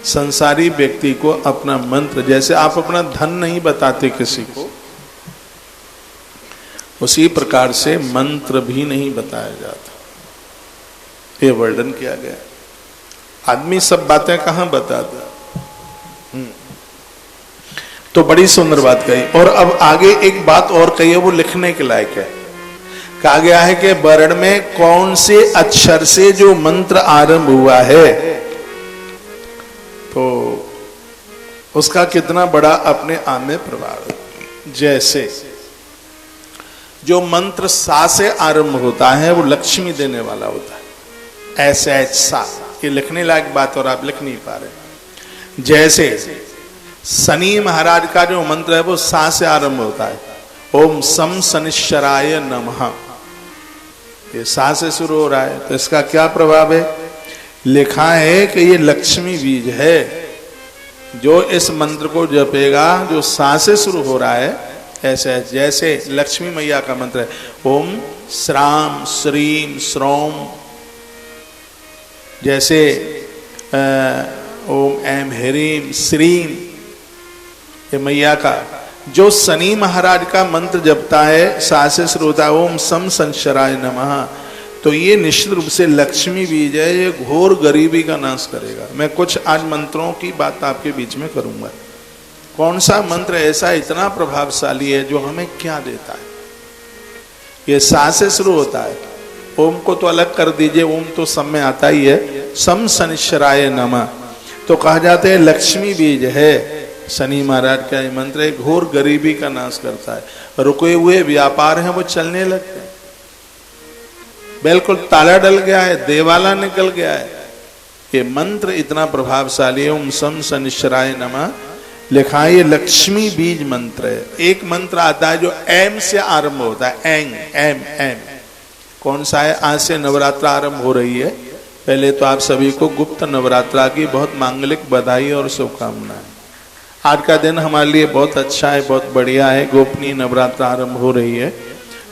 संसारी व्यक्ति को अपना मंत्र, जैसे आप अपना धन नहीं बताते किसी को, उसी प्रकार से मंत्र भी नहीं बताया जाता। ये वर्णन किया गया। आदमी सब बातें कहां बताता। तो बड़ी सुंदर बात कही। और अब आगे एक बात और कही है, वो लिखने के लायक है। कहा गया है कि वर्ण में कौन से अक्षर से जो मंत्र आरंभ हुआ है, तो उसका कितना बड़ा अपने आप में प्रभाव है। जैसे जो मंत्र सा से आरंभ होता है वो लक्ष्मी देने वाला होता है। ऐसे सा, ये लिखने लायक बात और आप लिख नहीं पा रहे। जैसे शनि महाराज का जो मंत्र है वो सा से आरंभ होता है। ओम सम शनिश्चराय नमः, ये सा से शुरू हो रहा है। तो इसका क्या प्रभाव है? लिखा है कि ये लक्ष्मी बीज है। जो इस मंत्र को जपेगा, जो सा से शुरू हो रहा है, ऐसे जैसे लक्ष्मी मैया का मंत्र है, ओम श्राम श्रीम श्रोम, जैसे ओम ऐम ह्रीम श्रीम, ये मैया का। जो शनि महाराज का मंत्र जपता है, सा से शुरू होता है, ओम सम संशराय नमः, तो ये निश्चित रूप से लक्ष्मी बीज है। ये घोर गरीबी का नाश करेगा। मैं कुछ आज मंत्रों की बात आपके बीच में करूंगा। कौन सा मंत्र ऐसा इतना प्रभावशाली है जो हमें क्या देता है? ये सा से शुरू होता है। ओम को तो अलग कर दीजिए, ओम तो सब में आता ही है। सम शनिश्चराय नमः, तो कहा जाता है लक्ष्मी बीज है। शनि महाराज का ये मंत्र है, घोर गरीबी का नाश करता है। रुके हुए व्यापार हैं वो चलने लगते हैं। बिल्कुल ताला डल गया है, देवाला निकल गया है। ये मंत्र इतना प्रभावशाली है। ओम सम शनिश्चराय नमः लिखा है, ये लक्ष्मी बीज मंत्र है। एक मंत्र आता है जो एम से आरंभ होता है, एंग, एम, एम। कौन सा है? आज से नवरात्रा आरंभ हो रही है। पहले तो आप सभी को गुप्त नवरात्रा की बहुत मांगलिक बधाई और शुभकामनाएं। आज का दिन हमारे लिए बहुत अच्छा है, बहुत बढ़िया है। गोपनीय नवरात्रा आरंभ हो रही है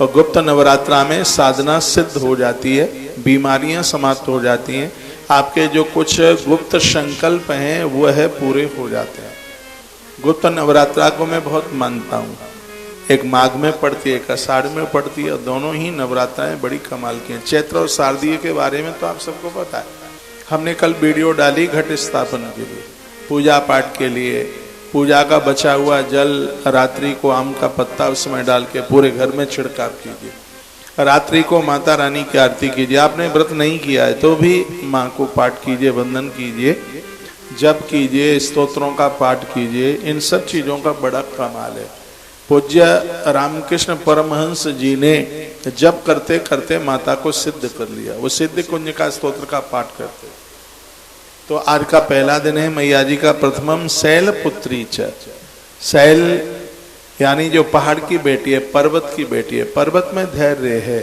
और गुप्त नवरात्रा में साधना सिद्ध हो जाती है, बीमारियां समाप्त हो जाती हैं, आपके जो कुछ गुप्त संकल्प हैं वो है पूरे हो जाते हैं। गुप्त नवरात्रा को मैं बहुत मानता हूँ। एक माघ में पड़ती है, एक आषाढ़ में पड़ती है। दोनों ही नवरात्राएं बड़ी कमाल की हैं। चैत्र और शारदीय के बारे में तो आप सबको पता है। हमने कल वीडियो डाली घट स्थापन के लिए, पूजा पाठ के लिए। पूजा का बचा हुआ जल रात्रि को आम का पत्ता उसमें डाल के पूरे घर में छिड़काव कीजिए। रात्रि को माता रानी की आरती कीजिए। आपने व्रत नहीं किया है तो भी माँ को पाठ कीजिए, वंदन कीजिए, जप कीजिए, स्तोत्रों का पाठ कीजिए। इन सब चीजों का बड़ा कमाल है। पूज्य रामकृष्ण परमहंस जी ने जप करते करते माता को सिद्ध कर लिया। वो सिद्ध कुंज का स्तोत्र का पाठ करते। तो आज का पहला दिन है मैया जी का प्रथमम शैल पुत्री च। शैल यानी जो पहाड़ की बेटी है, पर्वत की बेटी है। पर्वत में धैर्य है।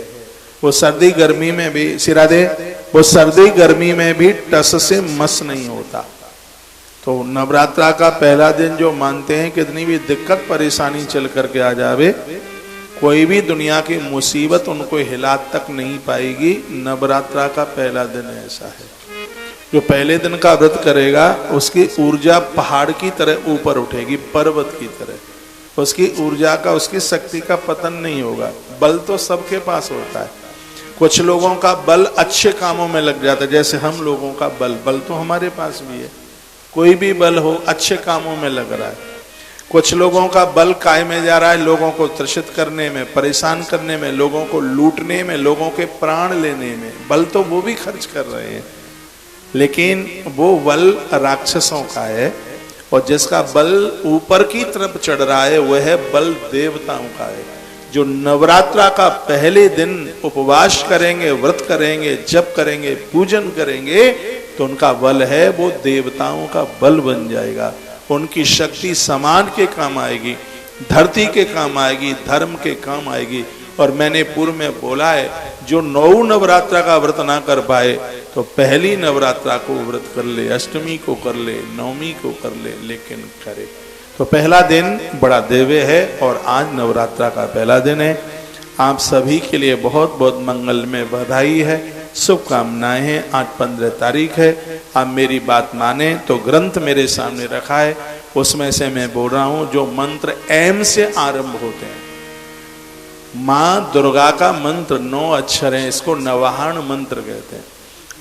वो सर्दी गर्मी में भी, सिरादे, वो सर्दी गर्मी में भी टस से मस नहीं होता। तो नवरात्रा का पहला दिन जो मानते हैं कितनी भी दिक्कत परेशानी चल करके आ जावे, कोई भी दुनिया की मुसीबत उनको हिला तक नहीं पाएगी। नवरात्रा का पहला दिन ऐसा है। जो पहले दिन का व्रत करेगा उसकी ऊर्जा पहाड़ की तरह ऊपर उठेगी, पर्वत की तरह। उसकी ऊर्जा का, उसकी शक्ति का पतन नहीं होगा। बल तो सबके पास होता है। कुछ लोगों का बल अच्छे कामों में लग जाता है, जैसे हम लोगों का बल तो हमारे पास भी है। कोई भी बल हो, अच्छे कामों में लग रहा है। कुछ लोगों का बल काय में जा रहा है, लोगों को त्रसित करने में, परेशान करने में, लोगों को लूटने में, लोगों के प्राण लेने में। बल तो वो भी खर्च कर रहे हैं, लेकिन वो बल राक्षसों का है। और जिसका बल ऊपर की तरफ चढ़ रहा है वह है बल देवताओं का है। जो नवरात्रा का पहले दिन उपवास करेंगे, व्रत करेंगे, जप करेंगे, पूजन करेंगे, तो उनका बल है वो देवताओं का बल बन जाएगा। उनकी शक्ति समाज के काम आएगी, धरती के काम आएगी, धर्म के काम आएगी। और मैंने पूर्व में बोला है, जो 9 नवरात्रा का व्रत ना कर पाए तो पहली नवरात्रा को व्रत कर ले, अष्टमी को कर ले, नवमी को कर ले, लेकिन करे। तो पहला दिन बड़ा दिव्य है और आज नवरात्रा का पहला दिन है। आप सभी के लिए बहुत बहुत मंगलमय बधाई है। शुभकामनाएं हैं। आज 15 तारीख है, आप मेरी बात माने तो ग्रंथ मेरे सामने रखा है, उसमें से मैं बोल रहा हूं जो मंत्र एम से आरंभ होते हैं। माँ दुर्गा का मंत्र 9 अक्षर है, इसको नवाहन मंत्र कहते हैं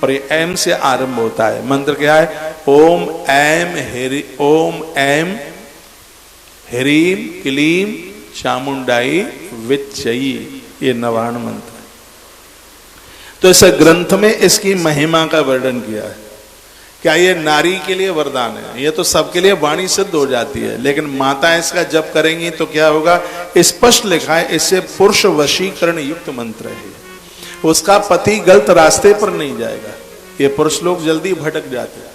और ये एम से आरंभ होता है। मंत्र क्या है? ओम एम ह्रीम क्लीम चामुंडाई विच्चयी, ये नवाहन मंत्र है। तो इस ग्रंथ में इसकी महिमा का वर्णन किया है। क्या ये नारी के लिए वरदान है? ये तो सबके लिए वाणी सिद्ध हो जाती है, लेकिन माता इसका जप करेंगी तो क्या होगा? स्पष्ट लिखा है, इससे पुरुष वशीकरण युक्त मंत्र है। उसका पति गलत रास्ते पर नहीं जाएगा। ये पुरुष लोग जल्दी भटक जाते हैं।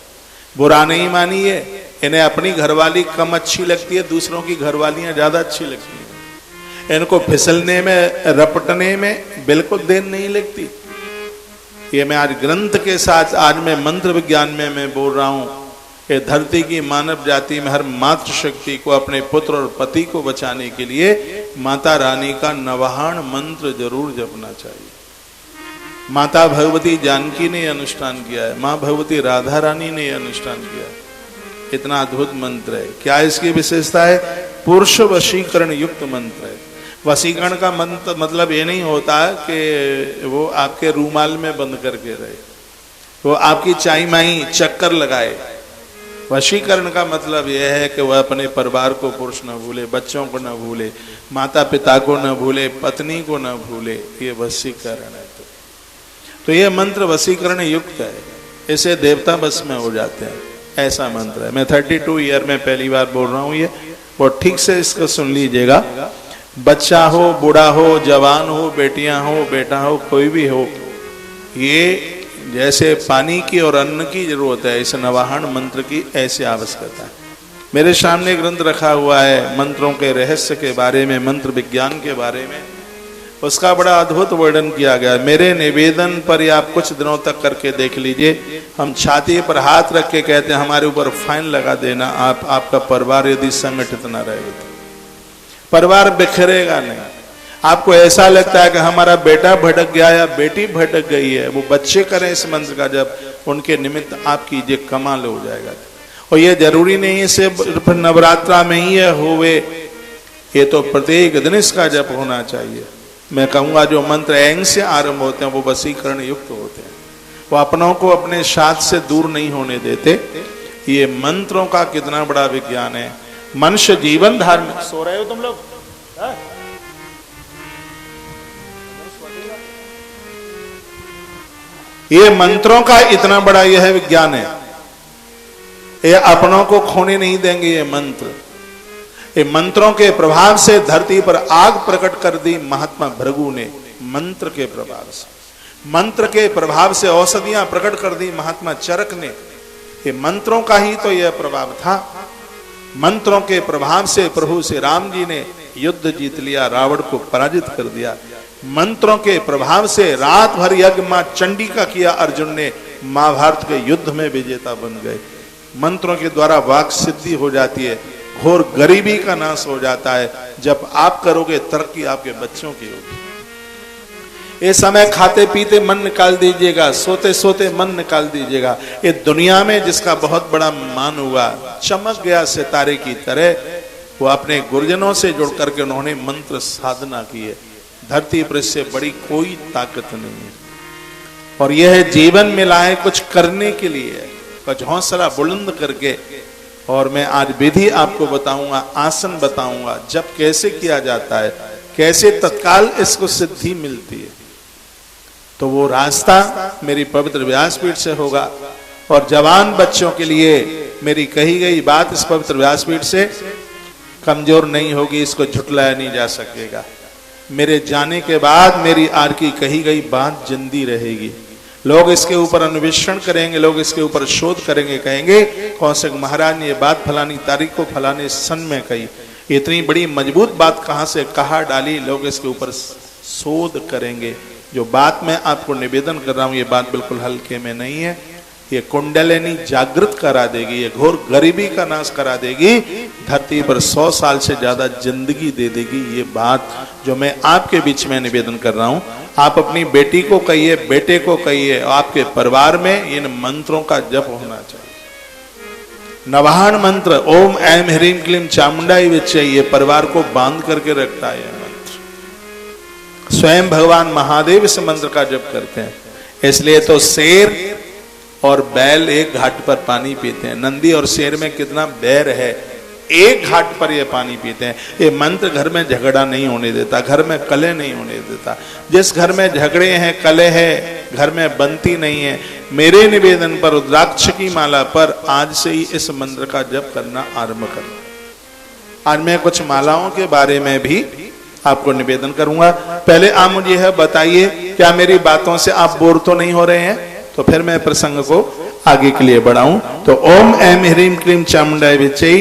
बुरा नहीं मानिए, इन्हें अपनी घरवाली कम अच्छी लगती है, दूसरों की घरवालियां ज्यादा अच्छी लगती हैं। इनको फिसलने में, रपटने में बिल्कुल देर नहीं लगती। ये मैं आज ग्रंथ के साथ, आज मैं मंत्र विज्ञान में मैं बोल रहा हूं कि धरती की मानव जाति में हर मातृशक्ति को अपने पुत्र और पति को बचाने के लिए माता रानी का नवाहन मंत्र जरूर जपना चाहिए। माता भगवती जानकी ने अनुष्ठान किया है, माँ भगवती राधा रानी ने अनुष्ठान किया है। इतना अद्भुत मंत्र है। क्या इसकी विशेषता है? पुरुष वशीकरण युक्त मंत्र है। वशीकरण का मंत्र मतलब ये नहीं होता कि वो आपके रूमाल में बंद करके रहे, वो आपकी चाई माई चक्कर लगाए। वशीकरण का मतलब यह है कि वह अपने परिवार को पुरुष न भूले, बच्चों को न भूले, माता पिता को न भूले, पत्नी को न भूले। ये वशीकरण है। तो ये मंत्र वशीकरण युक्त है, इसे देवता बस में हो जाते हैं, ऐसा मंत्र है। मैं 32 ईयर में पहली बार बोल रहा हूँ ये, और ठीक से इसको सुन लीजिएगा। बच्चा हो, बूढ़ा हो, जवान हो, बेटियां हो, बेटा हो, कोई भी हो, ये जैसे पानी की और अन्न की जरूरत है, इस नवाहन मंत्र की ऐसी आवश्यकता है। मेरे सामने ग्रंथ रखा हुआ है मंत्रों के रहस्य के बारे में, मंत्र विज्ञान के बारे में, उसका बड़ा अद्भुत वर्णन किया गया। मेरे निवेदन पर आप कुछ दिनों तक करके देख लीजिए। हम छाती पर हाथ रख के कहते हैं हमारे ऊपर फाइन लगा देना, आपका परिवार यदि संगठित न रहे तो परिवार बिखरेगा नहीं। आपको ऐसा लगता है कि हमारा बेटा भटक गया या बेटी भटक गई है, वो बच्चे करें इस मंत्र का जब, उनके निमित्त आप कीजिए, कमाल हो जाएगा। और ये जरूरी नहीं है सिर्फ नवरात्रा में ही होवे, ये तो प्रत्येक दिन इसका जप होना चाहिए। मैं कहूंगा जो मंत्र एंग से आरंभ होते हैं वो वशीकरण युक्त होते हैं, वो अपनों को अपने साथ से दूर नहीं होने देते। ये मंत्रों का कितना बड़ा विज्ञान है। मनुष्य जीवन धारण, सो रहे हो तुम लोग? ये मंत्रों का इतना बड़ा यह विज्ञान है, ये अपनों को खोने नहीं देंगे। ये मंत्र, ये मंत्रों के प्रभाव से धरती पर आग प्रकट कर दी महात्मा भृगु ने। मंत्र के प्रभाव से, मंत्र के प्रभाव से औषधियां प्रकट कर दी महात्मा चरक ने। ये मंत्रों का ही तो यह प्रभाव था। मंत्रों के प्रभाव से प्रभु श्री राम जी ने युद्ध जीत लिया, रावण को पराजित कर दिया। मंत्रों के प्रभाव से रात भर यज्ञ मां चंडी का किया अर्जुन ने, महाभारत के युद्ध में विजेता बन गए। मंत्रों के द्वारा वाक सिद्धि हो जाती है, घोर गरीबी का नाश हो जाता है। जब आप करोगे तरक्की आपके बच्चों की होगी। ये समय खाते पीते मन निकाल दीजिएगा, सोते सोते मन निकाल दीजिएगा। ये दुनिया में जिसका बहुत बड़ा मान हुआ, चमक गया सितारे की तरह, वो अपने गुरुजनों से जुड़ करके उन्होंने मंत्र साधना की है। धरती पर इससे बड़ी कोई ताकत नहीं है। और यह जीवन में लाए कुछ करने के लिए, कुछ हौसला बुलंद करके। और मैं आज विधि आपको बताऊंगा, आसन बताऊंगा, जब कैसे किया जाता है, कैसे तत्काल इसको सिद्धि मिलती है। तो वो रास्ता मेरी पवित्र व्यासपीठ से होगा। और जवान बच्चों के लिए मेरी कही गई बात इस पवित्र व्यासपीठ से कमजोर नहीं होगी, इसको झुटलाया नहीं जा सकेगा। मेरे जाने के बाद मेरी आज की कही गई बात जिंदी रहेगी। लोग इसके ऊपर अन्वेषण करेंगे, लोग इसके ऊपर शोध करेंगे, कहेंगे कौशिक महाराज ने ये बात फलानी तारीख को फलाने सन में कही। इतनी बड़ी मजबूत बात कहाँ से कहा डाली, लोग इसके ऊपर शोध करेंगे। जो बात मैं आपको निवेदन कर रहा हूँ, ये बात बिल्कुल हल्के में नहीं है। ये कुंडलिनी जागृत करा देगी, ये घोर गरीबी का नाश करा देगी। धरती पर 100 साल से ज्यादा जिंदगी दे देगी। ये बात जो मैं आपके बीच में निवेदन कर रहा हूं, आप अपनी बेटी को कहिए, बेटे को कहिए, आपके परिवार में इन मंत्रों का जप होना चाहिए। नवाहन मंत्र ओम ऐम ह्रीम क्लीम चामुंडाई विच्चे, ये परिवार को बांध करके रखता है। मंत्र स्वयं भगवान महादेव इस मंत्र का जप करते हैं। इसलिए तो शेर और बैल एक घाट पर पानी पीते हैं। नंदी और शेर में कितना बैर है, एक घाट पर ये पानी पीते हैं। ये मंत्र घर में झगड़ा नहीं होने देता, घर में कलह नहीं होने देता। जिस घर में झगड़े हैं, कलह है, घर में बनती नहीं है, मेरे निवेदन पर रुद्राक्ष की माला पर आज से ही इस मंत्र का जप करना आरंभ करो। आज मैं कुछ मालाओं के बारे में भी आपको निवेदन करूंगा। पहले आप मुझे यह बताइए, क्या मेरी बातों से आप बोर तो नहीं हो रहे हैं? तो फिर मैं प्रसंग को आगे के लिए बढ़ाऊं। तो ओम ऐम ह्रीम क्लीम चामुंडाई विच्चे,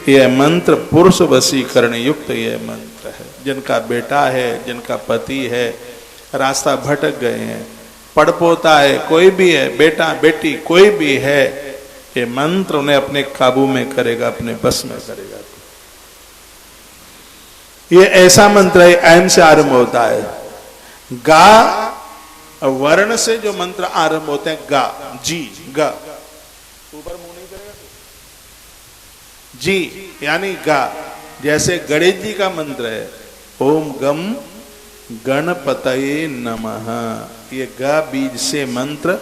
यह मंत्र पुरुष वशीकरण युक्त यह मंत्र है। जिनका बेटा है, जिनका पति है, रास्ता भटक गए हैं, पड़पोता है, कोई भी है, बेटा बेटी कोई भी है, ये मंत्र उन्हें अपने काबू में करेगा, अपने बस में करेगा। ये ऐसा मंत्र है, ऐम से आरंभ होता है। गा वर्ण से जो मंत्र आरंभ होते हैं, गा, जी, गा, ऊपर मुंह नहीं करेगा, जी यानी गा। जैसे गणेश जी का मंत्र है ओम गम गणपतये नमः, ये गा बीज से मंत्र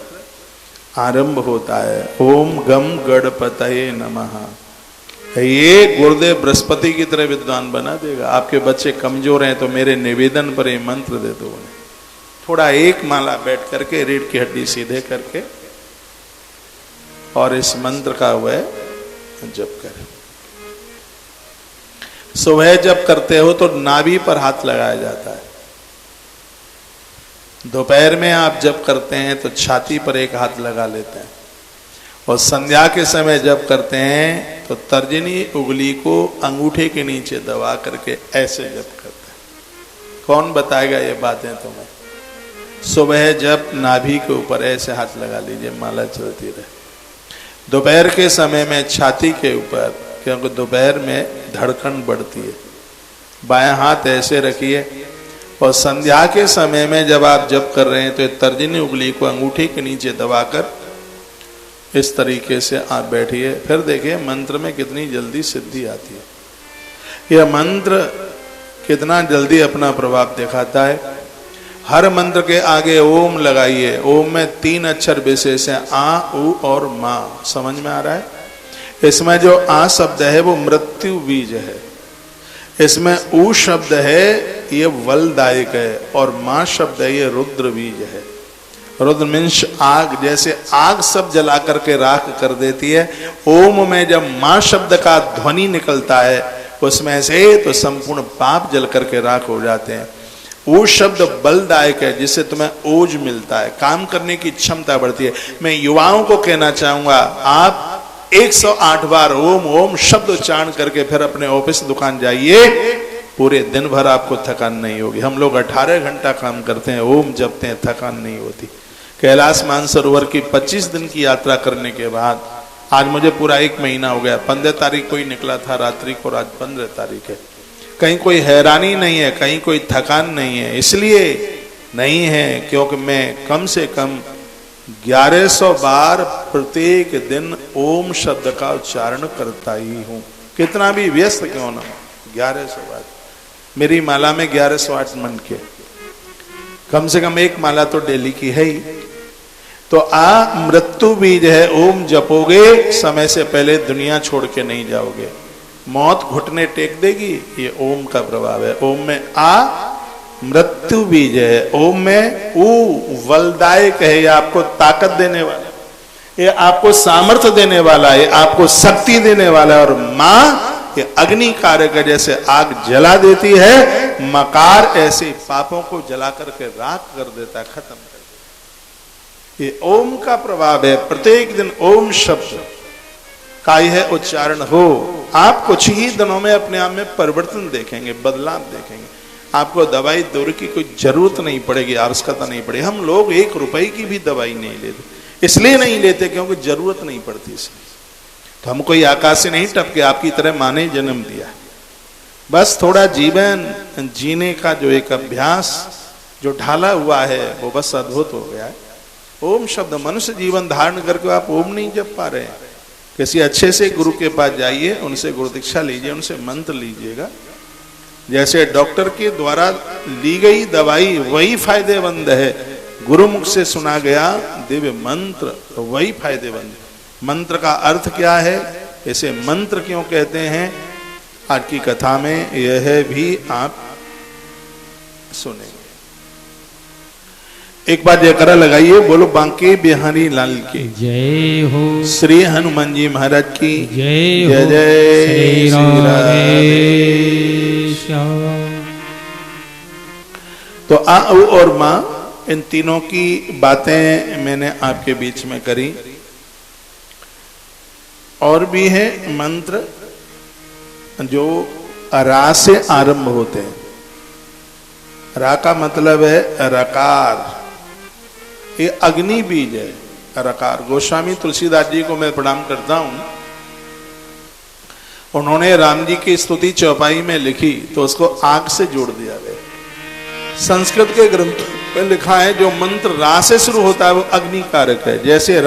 आरंभ होता है। ओम गम गणपतये नमः। ये गुरुदेव बृहस्पति की तरह विद्वान बना देगा। आपके बच्चे कमजोर हैं तो मेरे निवेदन पर ये मंत्र दे दो उन्हें। थोड़ा एक माला बैठ करके, रीढ़ की हड्डी सीधे करके, और इस मंत्र का वह जप करें। सुबह जब करते हो तो नाभि पर हाथ लगाया जाता है। दोपहर में आप जब करते हैं तो छाती पर एक हाथ लगा लेते हैं, और संध्या के समय जब करते हैं तो तर्जनी उंगली को अंगूठे के नीचे दबा करके ऐसे जप करते हैं। कौन बताएगा ये बातें तुम्हें? सुबह जब नाभि के ऊपर ऐसे हाथ लगा लीजिए, माला चलती रहे। दोपहर के समय में छाती के ऊपर, क्योंकि दोपहर में धड़कन बढ़ती है, बायां हाथ ऐसे रखिए। और संध्या के समय में जब आप जप कर रहे हैं तो तर्जनी उंगली को अंगूठे के नीचे दबाकर इस तरीके से आप बैठिए। फिर देखिए मंत्र में कितनी जल्दी सिद्धि आती है। यह मंत्र कितना जल्दी अपना प्रभाव दिखाता है। हर मंत्र के आगे ओम लगाइए। ओम में 3 अक्षर विशेष हैं, आ, उ और मा। समझ में आ रहा है? इसमें जो आ शब्द है वो मृत्यु बीज है, इसमें उ शब्द है ये वलदायक है, और मां शब्द है ये रुद्र बीज है। रुद्र मीन्स आग, जैसे आग सब जला करके राख कर देती है। ओम में जब मां शब्द का ध्वनि निकलता है उसमें से, तो संपूर्ण पाप जल करके राख हो जाते हैं। वो शब्द बलदायक है, जिससे तुम्हें ओज मिलता है, काम करने की क्षमता बढ़ती है। मैं युवाओं को कहना चाहूंगा, आप 108 बार ओम ओम शब्द उच्चारण करके फिर अपने ऑफिस दुकान जाइए, पूरे दिन भर आपको थकान नहीं होगी। हम लोग 18 घंटा काम करते हैं, ओम जपते हैं, थकान नहीं होती। कैलाश मानसरोवर की 25 दिन की यात्रा करने के बाद आज मुझे पूरा 1 महीना हो गया। 15 तारीख को ही निकला था रात्रि को, आज 15 तारीख है। कहीं कोई हैरानी नहीं है, कहीं कोई थकान नहीं है। इसलिए नहीं है क्योंकि मैं कम से कम 1100 बार प्रत्येक दिन ओम शब्द का उच्चारण करता ही हूं, कितना भी व्यस्त क्यों ना हो। 1100 बार मेरी माला में 1108 मन के, कम से कम एक माला तो डेली की है ही। तो आ मृत्यु बीज है, ओम जपोगे समय से पहले दुनिया छोड़ के नहीं जाओगे, मौत घुटने टेक देगी। ये ओम का प्रभाव है। ओम में आ मृत्यु बीज है, ओम में उ वलदायक है, ये आपको ताकत देने वाला, ये आपको सामर्थ्य देने वाला है, आपको शक्ति देने वाला है। और मां ये अग्नि कारक है, जैसे आग जला देती है, मकार ऐसे पापों को जला करके राख कर देता है, खत्म कर देता है। ये ओम का प्रभाव है। प्रत्येक दिन ओम शब्द का यह उच्चारण हो, आप कुछ ही दिनों में अपने आप में परिवर्तन देखेंगे, बदलाव देखेंगे। आपको दवाई दौर की कोई जरूरत नहीं पड़ेगी, आवश्यकता नहीं पड़ेगी। हम लोग 1 रुपए की भी दवाई नहीं लेते, इसलिए नहीं लेते क्योंकि जरूरत नहीं पड़ती इसलिए। तो हम कोई आकाश से नहीं टपके, आपकी तरह माँ ने जन्म दिया। बस थोड़ा जीवन जीने का जो एक अभ्यास जो ढाला हुआ है वो बस अद्भुत हो गया है। ओम शब्द, मनुष्य जीवन धारण करके आप ओम नहीं जप पा रहे हैं। किसी अच्छे से गुरु के पास जाइए, उनसे गुरु दीक्षा लीजिए, उनसे मंत्र लीजिएगा। जैसे डॉक्टर के द्वारा ली गई दवाई वही फायदेमंद है, गुरुमुख से सुना गया दिव्य मंत्र तो वही फायदेमंद। मंत्र का अर्थ क्या है, इसे मंत्र क्यों कहते हैं, आज की कथा में यह भी आप सुनेंगे। एक बार जयकारा लगाइए, बोलो बांके बिहारी लाल की जय हो, श्री हनुमान जी महाराज की जय जय हो, जय श्री श्री राधे। राधेश्याम। तो आ और माँ, इन तीनों की बातें मैंने आपके बीच में करी। और भी है मंत्र जो रा से आरंभ होते हैं। रा का मतलब है रकार, ये अग्नि बीज है रकार। गोस्वामी तुलसीदास जी को मैं प्रणाम करता हूं, उन्होंने राम जी की स्तुति चौपाई में लिखी तो उसको आग से जोड़ दिया गया। संस्कृत के ग्रंथ में लिखा है जो मंत्र रा से शुरू होता है वो अग्नि कारक है। जैसे